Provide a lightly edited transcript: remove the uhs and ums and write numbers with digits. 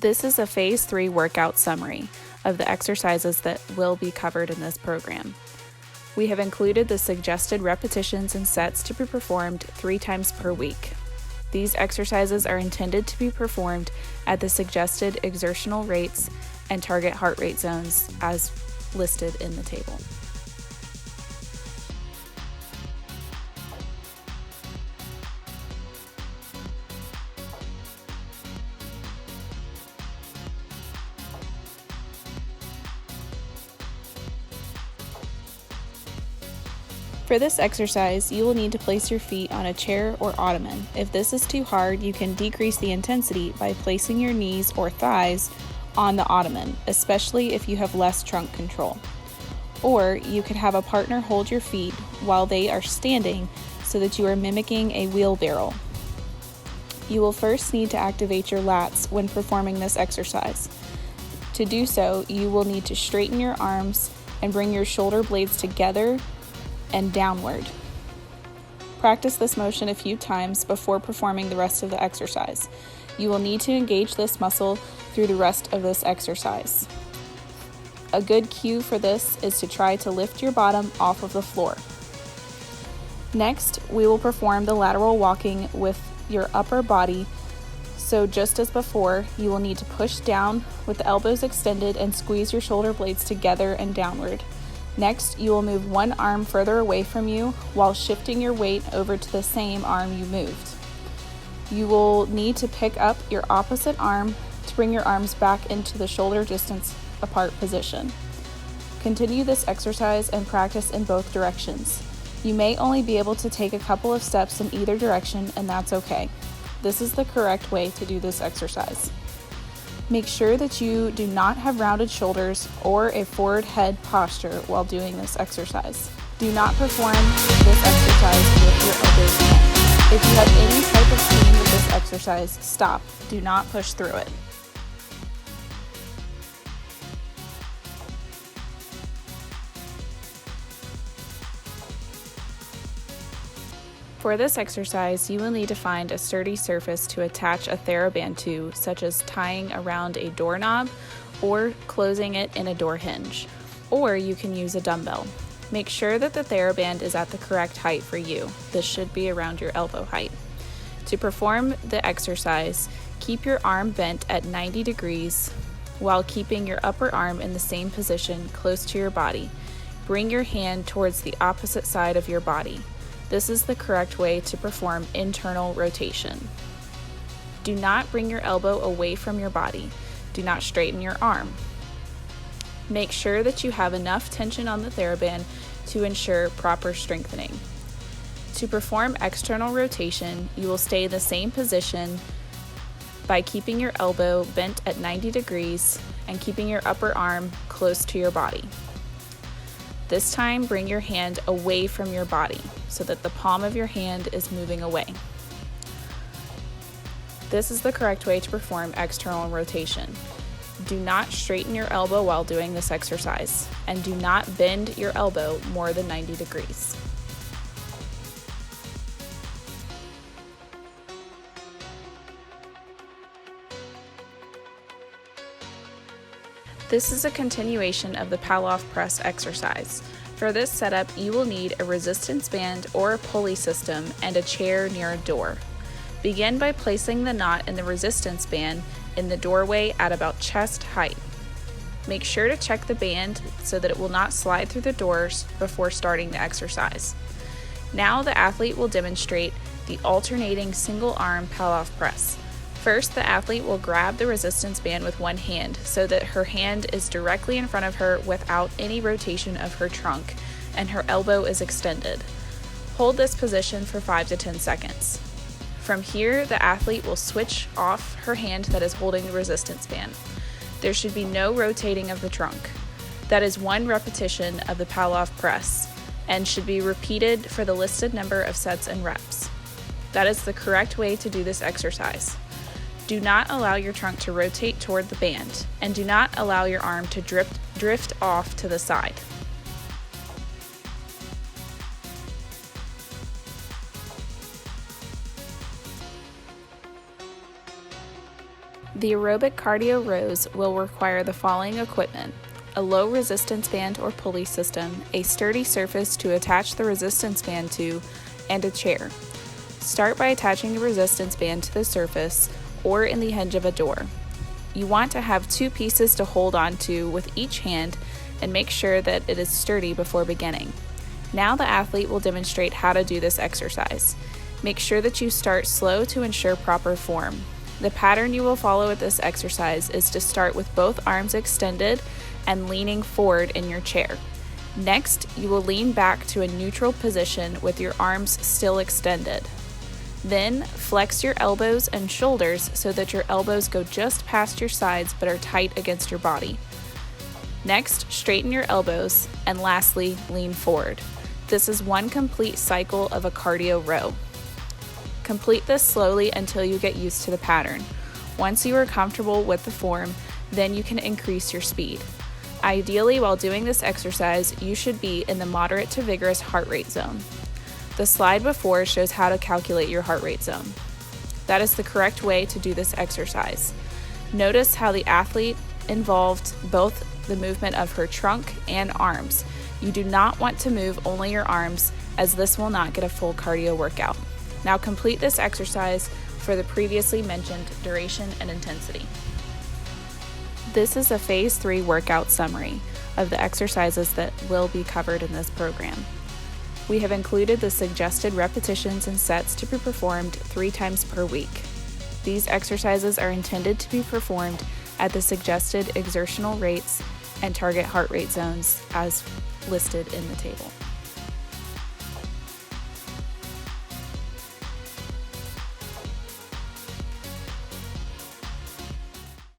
This is a Phase 3 workout summary of the exercises that will be covered in this program. We have included the suggested repetitions and sets to be performed 3 times per week. These exercises are intended to be performed at the suggested exertional rates and target heart rate zones as listed in the table. For this exercise, you will need to place your feet on a chair or ottoman. If this is too hard, you can decrease the intensity by placing your knees or thighs on the ottoman, especially if you have less trunk control. Or you could have a partner hold your feet while they are standing so that you are mimicking a wheelbarrow. You will first need to activate your lats when performing this exercise. To do so, you will need to straighten your arms and bring your shoulder blades together and downward. Practice this motion a few times before performing the rest of the exercise. You will need to engage this muscle through the rest of this exercise. A good cue for this is to try to lift your bottom off of the floor. Next, we will perform the lateral walking with your upper body. So just as before, you will need to push down with the elbows extended and squeeze your shoulder blades together and downward. Next, you will move one arm further away from you while shifting your weight over to the same arm you moved. You will need to pick up your opposite arm to bring your arms back into the shoulder distance apart position. Continue this exercise and practice in both directions. You may only be able to take a couple of steps in either direction, and that's okay. This is the correct way to do this exercise. Make sure that you do not have rounded shoulders or a forward head posture while doing this exercise. Do not perform this exercise with your elbows bent. If you have any type of pain with this exercise, stop. Do not push through it. For this exercise, you will need to find a sturdy surface to attach a TheraBand to, such as tying around a doorknob or closing it in a door hinge, or you can use a dumbbell. Make sure that the TheraBand is at the correct height for you. This should be around your elbow height. To perform the exercise, keep your arm bent at 90 degrees while keeping your upper arm in the same position close to your body. Bring your hand towards the opposite side of your body. This is the correct way to perform internal rotation. Do not bring your elbow away from your body. Do not straighten your arm. Make sure that you have enough tension on the TheraBand to ensure proper strengthening. To perform external rotation, you will stay in the same position by keeping your elbow bent at 90 degrees and keeping your upper arm close to your body. This time, bring your hand away from your body so that the palm of your hand is moving away. This is the correct way to perform external rotation. Do not straighten your elbow while doing this exercise, and do not bend your elbow more than 90 degrees. This is a continuation of the Pallof press exercise. For this setup, you will need a resistance band or a pulley system and a chair near a door. Begin by placing the knot in the resistance band in the doorway at about chest height. Make sure to check the band so that it will not slide through the doors before starting the exercise. Now the athlete will demonstrate the alternating single arm Pallof press. First, the athlete will grab the resistance band with one hand so that her hand is directly in front of her without any rotation of her trunk, and her elbow is extended. Hold this position for 5 to 10 seconds. From here, the athlete will switch off her hand that is holding the resistance band. There should be no rotating of the trunk. That is 1 repetition of the Pallof press and should be repeated for the listed number of sets and reps. That is the correct way to do this exercise. Do not allow your trunk to rotate toward the band, and do not allow your arm to drift off to the side. The aerobic cardio rows will require the following equipment: a low resistance band or pulley system, a sturdy surface to attach the resistance band to, and a chair. Start by attaching the resistance band to the surface or in the hinge of a door. You want to have 2 pieces to hold on to with each hand and make sure that it is sturdy before beginning. Now the athlete will demonstrate how to do this exercise. Make sure that you start slow to ensure proper form. The pattern you will follow with this exercise is to start with both arms extended and leaning forward in your chair. Next, you will lean back to a neutral position with your arms still extended. Then, flex your elbows and shoulders so that your elbows go just past your sides but are tight against your body. Next, straighten your elbows, and lastly, lean forward. This is one complete cycle of a cardio row. Complete this slowly until you get used to the pattern. Once you are comfortable with the form, then you can increase your speed. Ideally, while doing this exercise, you should be in the moderate to vigorous heart rate zone. The slide before shows how to calculate your heart rate zone. That is the correct way to do this exercise. Notice how the athlete involved both the movement of her trunk and arms. You do not want to move only your arms, as this will not get a full cardio workout. Now complete this exercise for the previously mentioned duration and intensity. This is a Phase 3 workout summary of the exercises that will be covered in this program. We have included the suggested repetitions and sets to be performed 3 times per week. These exercises are intended to be performed at the suggested exertional rates and target heart rate zones as listed in the table.